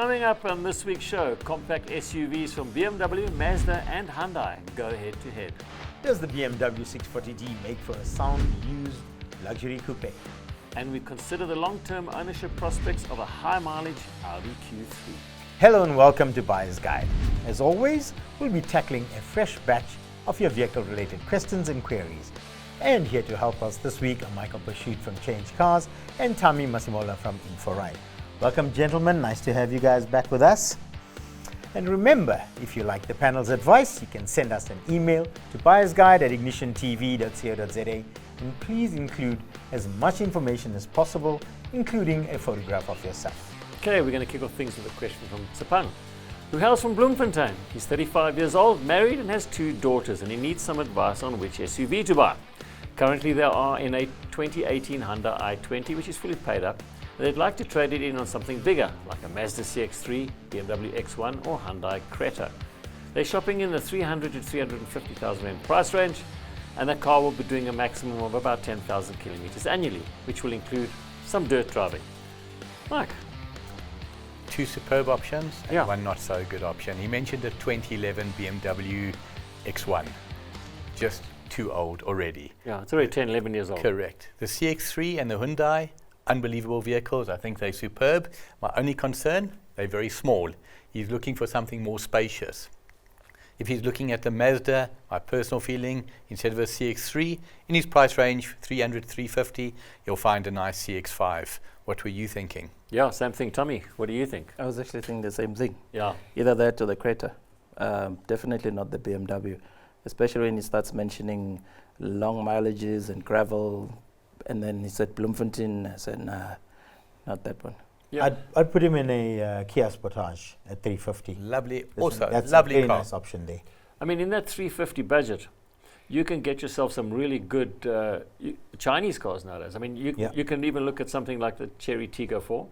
Coming up on this week's show, compact SUVs from BMW, Mazda and Hyundai go head to head. Does the BMW 640D make for a sound, used luxury coupe? And we consider the long-term ownership prospects of a high-mileage Audi Q3. Hello and welcome to Buyer's Guide. As always, we'll be tackling a fresh batch of your vehicle-related questions and queries. And here to help us this week are Michael Pursuit from Change Cars and Tami Masimola from Inforide. Welcome, gentlemen. Nice to have you guys back with us. And remember, if you like the panel's advice, you can send us an email to buyersguide@ignitiontv.co.za, and please include as much information as possible, including a photograph of yourself. Okay, we're going to kick off things with a question from Tsapang, who hails from Bloemfontein. He's 35 years old, married, and has 2 daughters, and he needs some advice on which SUV to buy. Currently, they are in a 2018 Hyundai i20, which is fully paid up. They'd like to trade it in on something bigger, like a Mazda CX-3, BMW X1 or Hyundai Creta. They're shopping in the 300 to 350,000 rand price range, and the car will be doing a maximum of about 10,000 kilometers annually, which will include some dirt driving. Mike? 2 superb options and Yeah. 1 not so good option. He mentioned the 2011 BMW X1, just too old already. Yeah, it's already 10, 11 years old. Correct. The CX-3 and the Hyundai, unbelievable vehicles. I think they're superb. My only concern, they're very small. He's looking for something more spacious. If he's looking at the Mazda, my personal feeling, instead of a CX-3, in his price range, 300, 350, you'll find a nice CX-5. What were you thinking? Yeah, same thing. Tommy, what do you think? I was actually thinking the same thing. Yeah. Either that or the Creta. Definitely not the BMW, especially when he starts mentioning long mileages and gravel. And then he said Bloemfontein. I said, nah, not that one. Yeah. I'd put him in a Kia Sportage at 350. Lovely, That's lovely a very car. nice option there. I mean, in that 350 budget, you can get yourself some really good Chinese cars nowadays. I mean, you can even look at something like the Chery Tiggo 4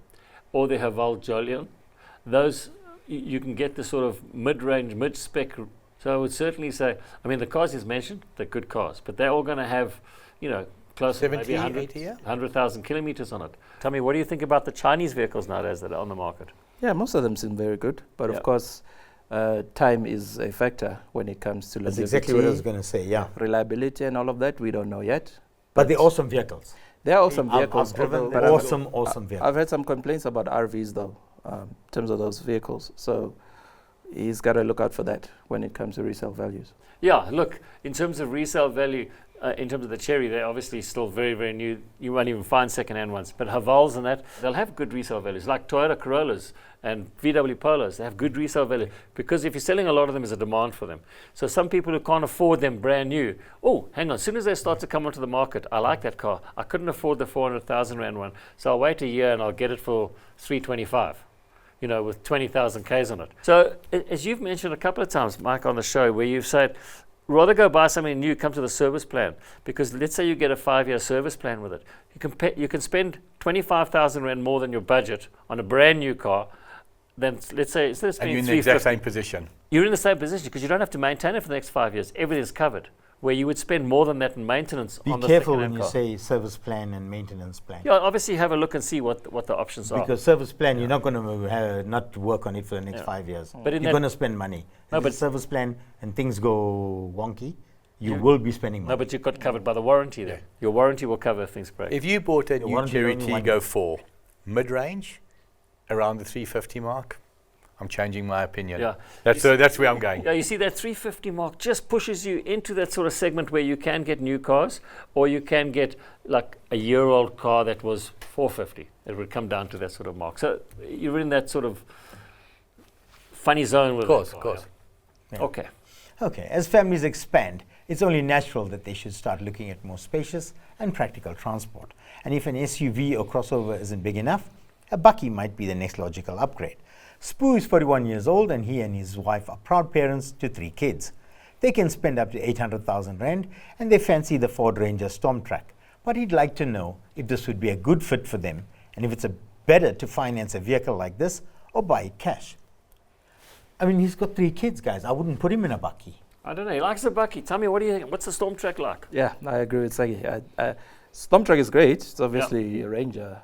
or the Haval Jolion. Those, you can get the sort of mid-range, mid-spec. So I would certainly say, I mean, the cars he's mentioned, they're good cars, but they're all going to have, close to maybe 100,000 kilometers on it. Tell me, what do you think about the Chinese vehicles nowadays that are on the market? Yeah, most of them seem very good. But of course, time is a factor when it comes to That's longevity, exactly what I was going to say, yeah. reliability and all of that. We don't know yet. But they're awesome vehicles. They are awesome I've vehicles. driven but awesome vehicles. I've had some complaints about RVs though, in terms of those vehicles. So he's got to look out for that when it comes to resale values. Yeah, look, in terms of resale value, in terms of the Chery, they're obviously still very, very new. You won't even find second-hand ones. But Havals and that, they'll have good resale values, like Toyota Corollas and VW Polos. They have good resale value because if you're selling a lot of them, there's a demand for them. So some people who can't afford them brand new, oh, hang on, as soon as they start to come onto the market, I like that car. I couldn't afford the 400,000 Rand one, so I'll wait a year and I'll get it for 325. With 20,000 Ks on it. So as you've mentioned a couple of times, Mike, on the show, where you've said, rather go buy something new, come to the service plan. Because let's say you get a 5-year service plan with it. You can spend 25,000 Rand more than your budget on a brand new car. Then let's say, instead of And spending you're in the exact 350, same position. you're in the same position because you don't have to maintain it for the next 5 years. Everything's covered. Where you would spend more than that in maintenance on the Be careful when second-hand you car. say service plan and maintenance plan. Yeah, obviously have a look and see what the options are. Because service plan, you're not going to not work on it for the next 5 years. But in you're that- going to spend money. No, If but- it's service plan and things go wonky, you will be spending money. No, but you've got covered by the warranty there. Your warranty will cover if things break. If you bought a new warranty Chery only one Tiggo year. 4, mid-range, around the 350 mark, I'm changing my opinion. Yeah. That's where I'm going. Yeah, you see that 350 mark just pushes you into that sort of segment where you can get new cars, or you can get like a year-old car that was 450. It would come down to that sort of mark. So you're in that sort of funny zone with Of that car, course. yeah. Yeah. Okay. Okay, as families expand, it's only natural that they should start looking at more spacious and practical transport. And if an SUV or crossover isn't big enough, a bakkie might be the next logical upgrade. Spoo is 41 years old and he and his wife are proud parents to 3 kids. They can spend up to 800,000 Rand and they fancy the Ford Ranger Stormtrack. But he'd like to know if this would be a good fit for them and if it's better to finance a vehicle like this or buy it cash. I mean, he's got 3 kids, guys. I wouldn't put him in a bakkie. I don't know. He likes the bakkie. Tell me, what do you think? What's the Stormtrack like? Yeah, I agree with Sagi. Stormtrack is great. It's obviously a Ranger,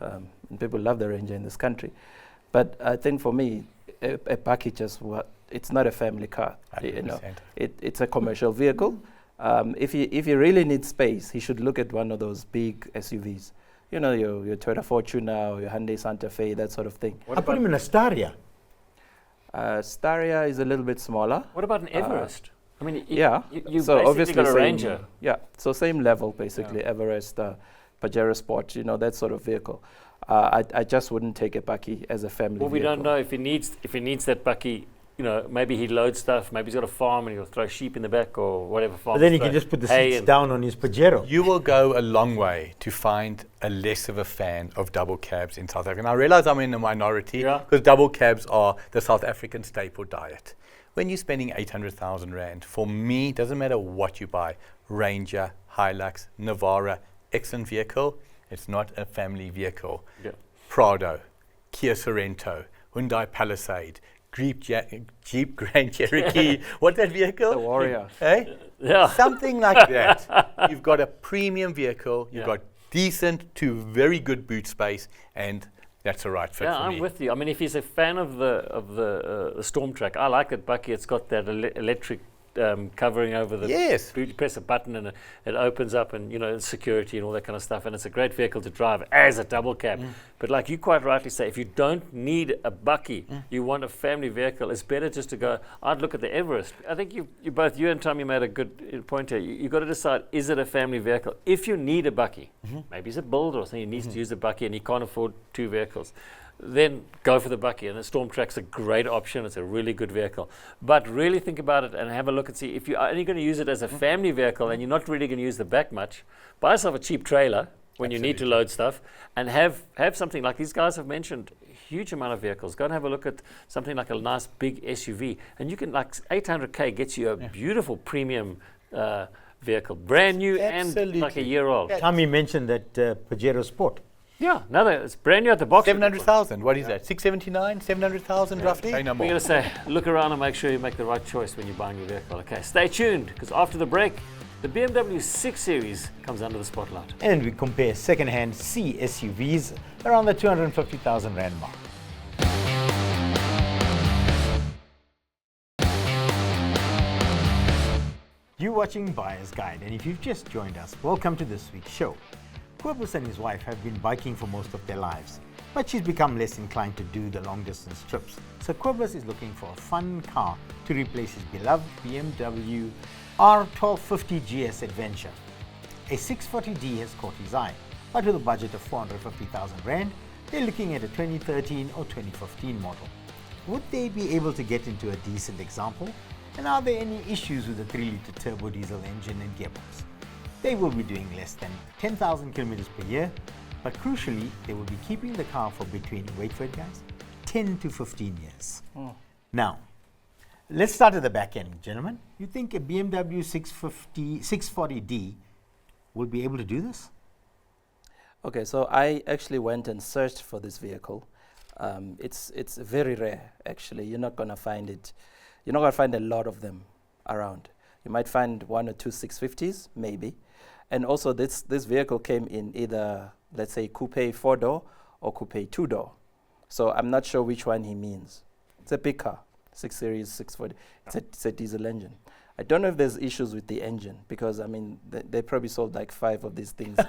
and people love the Ranger in this country. But I think for me, a bakkie it's not a family car. You know, 100%. it's a commercial vehicle. If he really needs space, he should look at one of those big SUVs. You know, your Toyota Fortuner or your Hyundai Santa Fe, that sort of thing. I put him in a Staria. Staria is a little bit smaller. What about an Everest? I mean, Yeah. you So basically obviously got a same- Ranger. Yeah, so same level basically, Everest, Pajero Sport, you know, that sort of vehicle. I just wouldn't take a bakkie as a family Well, we vehicle. don't know if he needs that bakkie. You know, maybe he loads stuff. Maybe he's got a farm and he'll throw sheep in the back or whatever. But then he can just put the hay seats and- down on his Pajero. You will go a long way to find a less of a fan of double cabs in South Africa. And I realize I'm in the minority Yeah. because double cabs are the South African staple diet. When you're spending 800,000 Rand, for me, doesn't matter what you buy, Ranger, Hilux, Navara, excellent vehicle, it's not a family vehicle. Yeah. Prado, Kia Sorento, Hyundai Palisade, Jeep Grand Cherokee, what's that vehicle? The Warrior. Hey? Yeah. Something like that. You've got a premium vehicle, you've Yeah. got decent to very good boot space, and that's a right fit Yeah, for I'm me. with you. I mean, if he's a fan of the Storm Track, I like that bakkie. It's got that electric covering over the Yes. boot. You press a button and it opens up, and you know, security and all that kind of stuff. And it's a great vehicle to drive as a double cab. But like you quite rightly say, if you don't need a bakkie, you want a family vehicle, it's better just to go. I'd look at the Everest. I think you and Tommy made a good point here. You got to decide, is it a family vehicle? If you need a bakkie, maybe he's a builder or something, he needs to use a bakkie and he can't afford two vehicles, then go for the bakkie. And the Storm Track's a great option. It's a really good vehicle. But really think about it and have a look and see, if you're only going to use it as a family vehicle and you're not really going to use the back much, buy yourself a cheap trailer when you need to load stuff, and have something like these guys have mentioned, huge amount of vehicles. Go and have a look at something like a nice big SUV. And you can, like 800K gets you a beautiful premium vehicle. Brand new and like a year old. Tommy mentioned that Pajero Sport. Yeah, it's brand new at the box. 700,000, what is that? 679, 700,000 roughly? Say no We're more. going to say, look around and make sure you make the right choice when you're buying your vehicle. Okay, stay tuned, because after the break, the BMW 6 Series comes under the spotlight. And we compare second-hand C SUVs around the 250,000 Rand mark. You're watching Buyer's Guide, and if you've just joined us, welcome to this week's show. Cobus and his wife have been biking for most of their lives, but she's become less inclined to do the long-distance trips. So Cobus is looking for a fun car to replace his beloved BMW R1250 GS Adventure. A 640D has caught his eye, but with a budget of 450,000 Rand, they're looking at a 2013 or 2015 model. Would they be able to get into a decent example? And are there any issues with the 3-litre turbo diesel engine and gearbox? They will be doing less than 10,000 kilometers per year, but crucially, they will be keeping the car for between, wait for it guys, 10 to 15 years. Now, let's start at the back end, gentlemen. You think a BMW 640D will be able to do this? Okay, so I actually went and searched for this vehicle. It's very rare, actually. You're not going to find it. You're not going to find a lot of them around. You might find 1 or 2 650s, maybe. And also, this vehicle came in either, let's say, coupe 4-door or coupe 2-door. So I'm not sure which one he means. It's a big car, 6 Series, 640. It's a diesel engine. I don't know if there's issues with the engine, because, I mean, they probably sold like 5 of these things a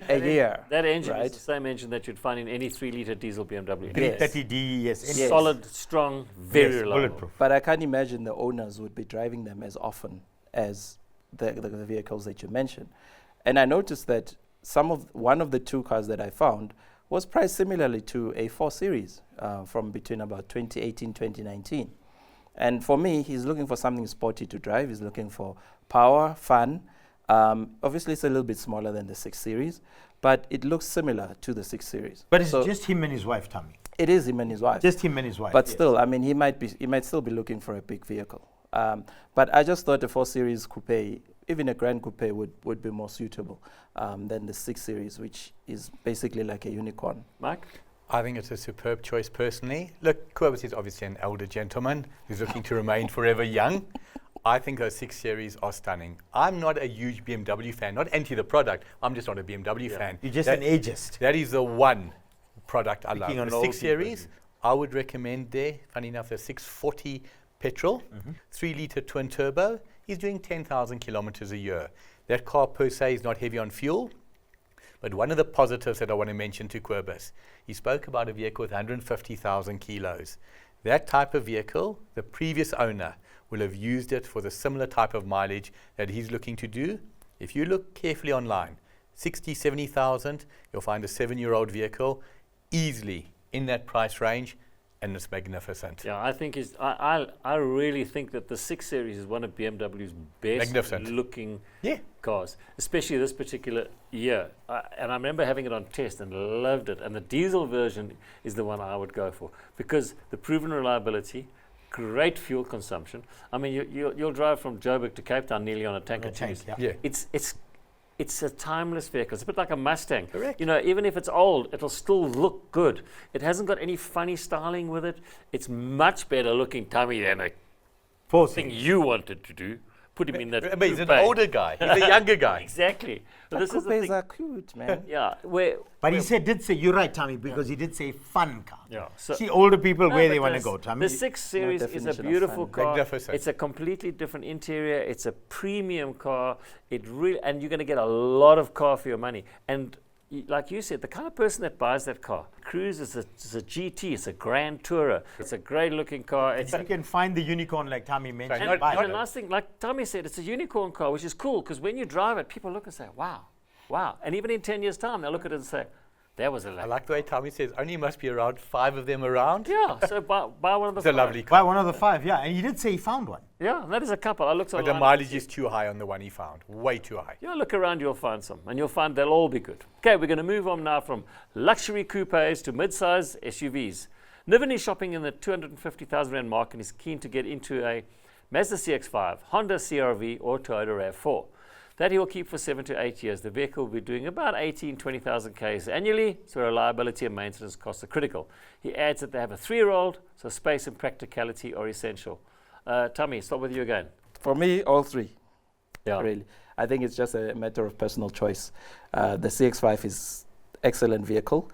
year. That engine right? is the same engine that you'd find in any 3-litre diesel BMW. Yes. 330D, yes. Yes. Solid, strong, very Yes, reliable. bulletproof. But I can't imagine the owners would be driving them as often as the vehicles that you mentioned. And I noticed that one of the 2 cars that I found was priced similarly to a 4 Series from between about 2018, 2019. And for me, he's looking for something sporty to drive. He's looking for power, fun. Obviously, it's a little bit smaller than the 6 Series, but it looks similar to the 6 Series. But it's So just him and his wife, Tommy. it is him and his wife. Just him and his wife. But yes. still, I mean, he might still be looking for a big vehicle. But I just thought the 4 Series coupe, even a Grand Coupe, would be more suitable than the 6 Series, which is basically like a unicorn. Mike? I think it's a superb choice personally. Look, Cobus is obviously an elder gentleman who's looking to remain forever young. I think those 6 Series are stunning. I'm not a huge BMW fan, not anti the product. I'm just not a BMW fan. You're just an ageist. That is the one product I Picking love. on The old 6 people, Series, I would recommend there, funny enough, the 640 petrol, 3-litre twin turbo. He's doing 10,000 kilometers a year. That car per se is not heavy on fuel, but one of the positives that I want to mention to Querbus, he spoke about a vehicle with 150,000 kilos. That type of vehicle, the previous owner will have used it for the similar type of mileage that he's looking to do. If you look carefully online, 60, 70,000, you'll find a 7-year-old vehicle easily in that price range, and it's magnificent. Yeah, I think I really think that the 6 Series is one of BMW's best looking cars, especially this particular year. And I remember having it on test and loved it. And the diesel version is the one I would go for because the proven reliability, great fuel consumption. I mean, you'll drive from Joburg to Cape Town nearly on a tank or two. Yeah. It's a timeless vehicle. It's a bit like a Mustang. Correct. You know, even if it's old, it'll still look good. It hasn't got any funny styling with it. It's much better looking tummy than a thing you wanted to do. Put him in that. But he's an older guy. He's a younger guy. Exactly. But this is the coupes thing. are cute, man. Yeah. But he did say, you're right, Tommy, because he did say fun car. Yeah. So See older people where they want to go, Tommy. the 6 Series is a definition of beautiful fun. car. Magnificent. It's a completely different interior. It's a premium car. And you're going to get a lot of car for your money. And like you said, the kind of person that buys that car, Cruise is a GT, it's a Grand Tourer, it's a great looking car. If you can find the unicorn like Tommy mentioned. Right, buy And it. the last thing, like Tommy said, it's a unicorn car, which is cool because when you drive it, people look and say, wow. And even in 10 years' time, they'll look at it and say, that was a I lovely. like the way Tommy says, only must be around 5 of them around. Yeah, so buy one of the It's a 5. lovely Buy car. one of the 5, yeah. And he did say he found one. Yeah, that is a couple. I looked But online. the mileage is too high on the one he found. Way too high. Yeah, look around, you'll find some, and you'll find they'll all be good. Okay, we're going to move on now from luxury coupes to mid-size SUVs. Niven is shopping in the 250,000 Rand mark and is keen to get into a Mazda CX-5, Honda CR-V, or Toyota RAV4. That he'll keep for 7 to 8 years. The vehicle will be doing about 20,000 Ks annually, so reliability and maintenance costs are critical. He adds that they have a 3-year-old, so space and practicality are essential. Tommy, start with you again. For me, all three. Yeah. Really. I think it's just a matter of personal choice. The CX-5 is excellent vehicle.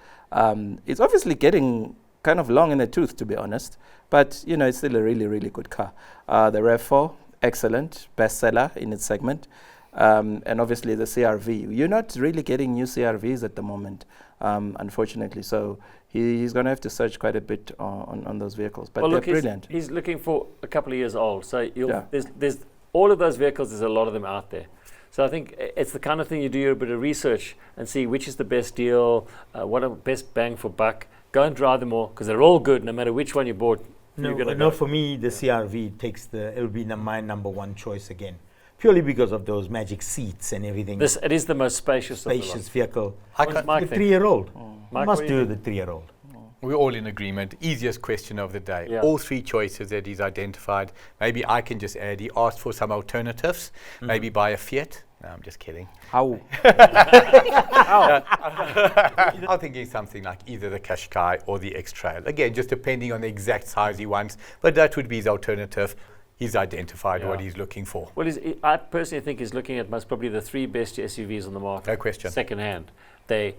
It's obviously getting kind of long in the tooth, to be honest, but you know, it's still a really, really good car. The RAV4, excellent, bestseller in its segment. And obviously the CR-V. You're not really getting new CR-Vs at the moment, unfortunately. So he's going to have to search quite a bit on those vehicles. But they're brilliant. He's looking for a couple of years old. So there's all of those vehicles, there's a lot of them out there. So I think it's the kind of thing you do a bit of research and see which is the best deal, what are best bang for buck. Go and drive them all because they're all good no matter which one you bought. No, for me, the CR-V it'll be my number one choice again. Purely because of those magic seats and everything. It is the most spacious vehicle. What's The Mike think? 3-year-old. Mike, Must what do you do the 3-year-old. We're all in agreement. Easiest question of the day. Yeah. All 3 choices that he's identified. Maybe I can just add, he asked for some alternatives. Maybe buy a Fiat. No, I'm just kidding. How? I'm thinking something like either the Qashqai or the X-Trail. Again, just depending on the exact size he wants. But that would be his alternative. He's identified what he's looking for. Well, I personally think he's looking at most probably the 3 best SUVs on the market. No question. Second hand. They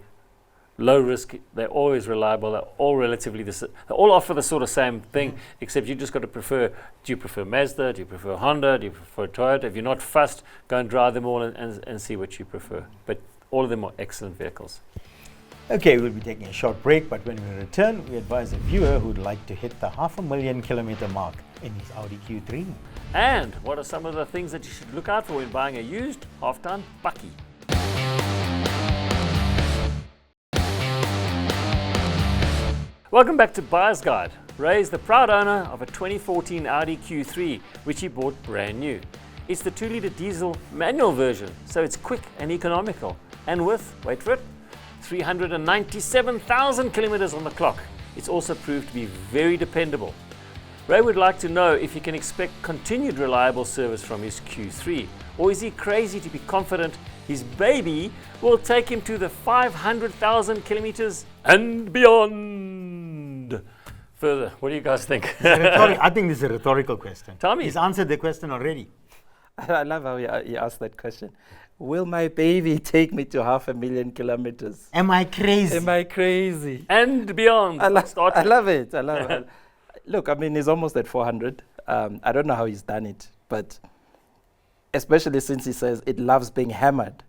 low risk, they're always reliable, they're all relatively they all offer the sort of same thing, except you just got to prefer, do you prefer Mazda, do you prefer Honda, do you prefer Toyota? If you're not fussed, go and drive them all and see what you prefer. But all of them are excellent vehicles. Okay, we'll be taking a short break, but when we return, we advise a viewer who'd like to hit the 500,000 kilometer mark in his Audi Q3. And what are some of the things that you should look out for when buying a used half-ton bakkie? Welcome back to Buyer's Guide. Ray is the proud owner of a 2014 Audi Q3, which he bought brand new. It's the 2-litre diesel manual version, so it's quick and economical. And with, wait for it, 397,000 kilometers on the clock. It's also proved to be very dependable. Ray would like to know if he can expect continued reliable service from his Q3, or is he crazy to be confident his baby will take him to the 500,000 kilometers and beyond? Further, what do you guys think? I think this is a rhetorical question. Tommy. He's answered the question already. I love how he asked that question. will my baby take me to 500,000 kilometers? Am I crazy? Am I crazy? And beyond. I love it. I love it. Look, I mean, he's almost at 400. I don't know how he's done it, but especially since he says it loves being hammered.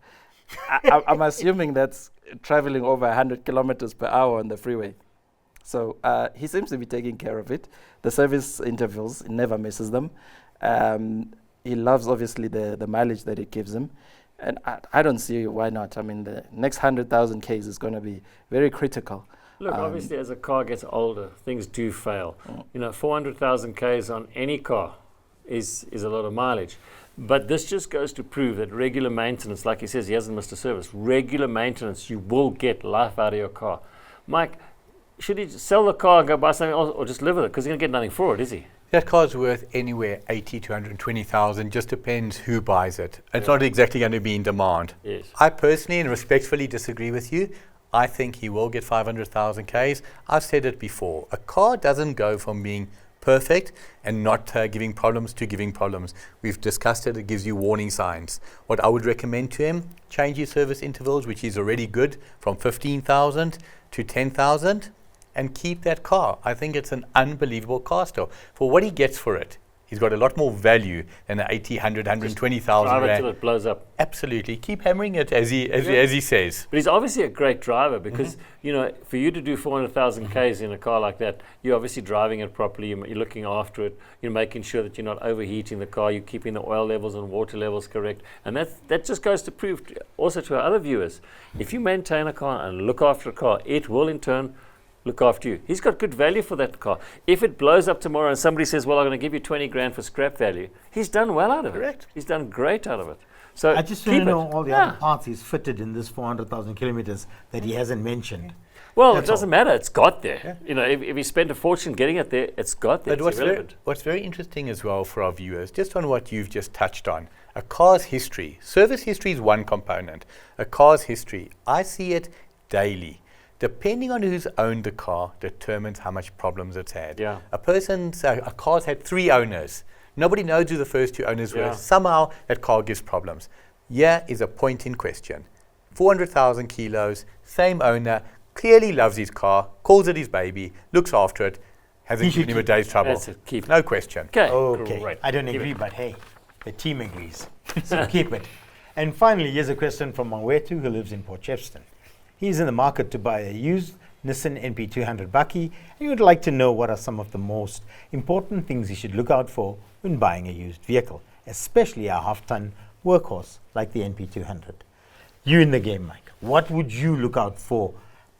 I'm assuming that's traveling over 100 kilometers per hour on the freeway. So he seems to be taking care of it. The service intervals, he never misses them. He loves, obviously, the mileage that it gives him. And I don't see why not. I mean, the next 100,000 Ks is going to be very critical. Look, obviously, as a car gets older, things do fail. 400,000 Ks on any car is a lot of mileage. But this just goes to prove that regular maintenance, like he says, he hasn't missed a service. Regular maintenance, you will get life out of your car. Mike, should he just sell the car and go buy something else, or just live with it? Because he's going to get nothing for it, is he? That car's worth anywhere 80 to 120,000, just depends who buys it. It's not exactly going to be in demand. Yes. I personally and respectfully disagree with you. I think he will get 500,000 Ks. I've said it before. A car doesn't go from being perfect and not giving problems to giving problems. We've discussed it. It gives you warning signs. What I would recommend to him, change his service intervals, which is already good, from 15,000 to 10,000. And keep that car. I think it's an unbelievable car still. For what he gets for it, he's got a lot more value than the 80, 100, 120,000 Drive it rand. till it blows up. Absolutely. Keep hammering it as he says. But he's obviously a great driver because, for you to do 400,000 Ks in a car like that, you're obviously driving it properly, you're looking after it, you're making sure that you're not overheating the car, you're keeping the oil levels and water levels correct. And that just goes to prove also to our other viewers, if you maintain a car and look after a car, it will in turn look after you. He's got good value for that car. If it blows up tomorrow and somebody says, well, I'm going to give you 20 grand for scrap value, he's done well out of it. Correct. He's done great out of it. So I just keep want to it. know all the other parts he's fitted in this 400,000 kilometers that he hasn't mentioned. Well, That's it doesn't matter. It's got there. If he spent a fortune getting it there, it's got there. But It's what's very interesting as well for our viewers, just on what you've just touched on, a car's history. Service history is one component. A car's history, I see it daily. Depending on who's owned the car determines how much problems it's had. Yeah. A car's had 3 owners. Nobody knows who the first 2 owners were. Yeah. Somehow that car gives problems. Here is a point in question. 400,000 kilos, same owner, clearly loves his car, calls it his baby, looks after it, hasn't given him a day's trouble. That's it. Keep it. No question. Okay, Great. I don't Keep agree, it. but hey, the team agrees. So keep it. And finally, here's a question from Mawetu, who lives in Port Shepstone. He's in the market to buy a used Nissan NP200 Bakkie, and he would like to know what are some of the most important things he should look out for when buying a used vehicle, especially a half-ton workhorse like the NP200. You in the game, Mike. What would you look out for,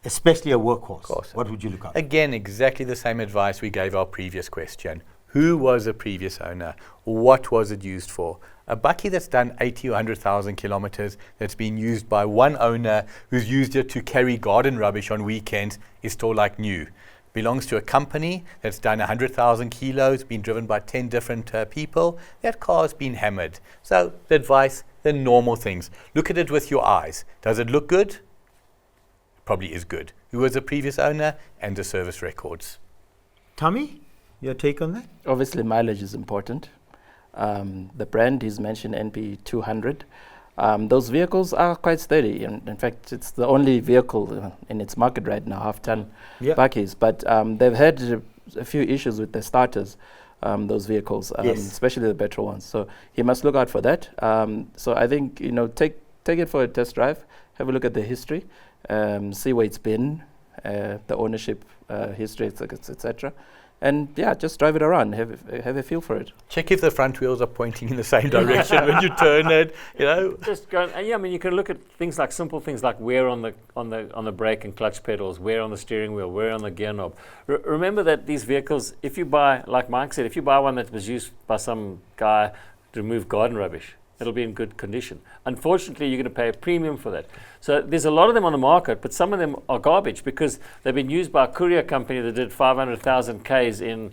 especially a workhorse? Of course. What would you look out for? Again, exactly the same advice we gave our previous question. Who was the previous owner? What was it used for? A Bakkie that's done 80 or 100,000 kilometers, that's been used by one owner who's used it to carry garden rubbish on weekends, is still like new. Belongs to a company that's done 100,000 kilos, been driven by 10 different people. That car's been hammered. So the advice, the normal things. Look at it with your eyes. Does it look good? Probably is good. Who was the previous owner and the service records? Tommy, your take on that? Obviously, mileage is important. The brand he's mentioned, NP200. Those vehicles are quite steady. In fact, it's the only vehicle in its market right now, half-ton Bakkies. But they've had a few issues with the starters, those vehicles, especially the petrol ones. So he must look out for that. So I think, take it for a test drive, have a look at the history, see where it's been, the ownership history, etc. And just drive it around, have a feel for it. Check if the front wheels are pointing in the same direction when you turn it. Just go. You can look at things like simple things like wear on the brake and clutch pedals, wear on the steering wheel, wear on the gear knob. Remember that these vehicles, if you buy, like Mike said, if you buy one that was used by some guy to remove garden rubbish, it'll be in good condition. Unfortunately, you're going to pay a premium for that. So there's a lot of them on the market, but some of them are garbage because they've been used by a courier company that did 500,000 Ks in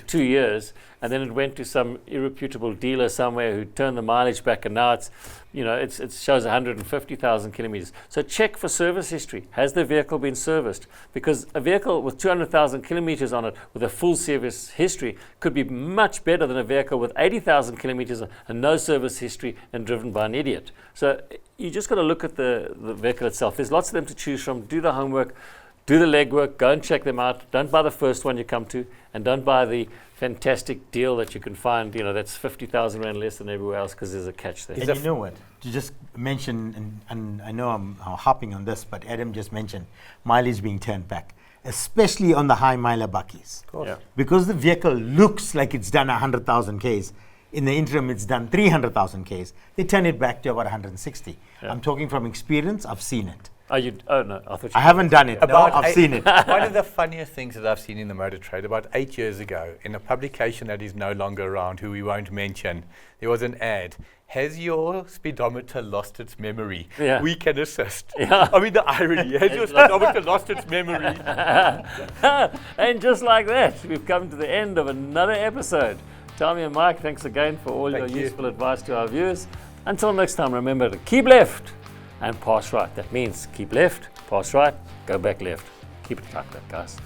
2 years, and then it went to some irreputable dealer somewhere who turned the mileage back, and now it's it shows 150,000 kilometers. So check for service history. Has the vehicle been serviced? Because a vehicle with 200,000 kilometers on it with a full service history could be much better than a vehicle with 80,000 kilometers and no service history and driven by an idiot. So you just got to look at the vehicle itself. There's lots of them to choose from. Do the homework, do the legwork, go and check them out. Don't buy the first one you come to, and don't buy the fantastic deal that you can find, that's 50,000 Rand less than everywhere else, because there's a catch there. And you know what? To just mention, and I know I'm hopping on this, but Adam just mentioned mileage being turned back, especially on the high miler buckies. Of course. Yeah. Because the vehicle looks like it's done 100,000 Ks. In the interim, it's done 300,000 Ks. They turn it back to about 160. Yeah. I'm talking from experience. I've seen it. Oh no, I thought you I haven't done it. No, I've seen it. One of the funniest things that I've seen in the motor trade, about 8 years ago, in a publication that is no longer around, who we won't mention, there was an ad. Has your speedometer lost its memory? Yeah. We can assist. Yeah. I mean, the irony. Has your speedometer lost its memory? And just like that, we've come to the end of another episode. Tommy and Mike, thanks again for all Thank your you. useful advice to our viewers. Until next time, remember to keep left and pass right. That means keep left, pass right, go back left. Keep it like that, guys.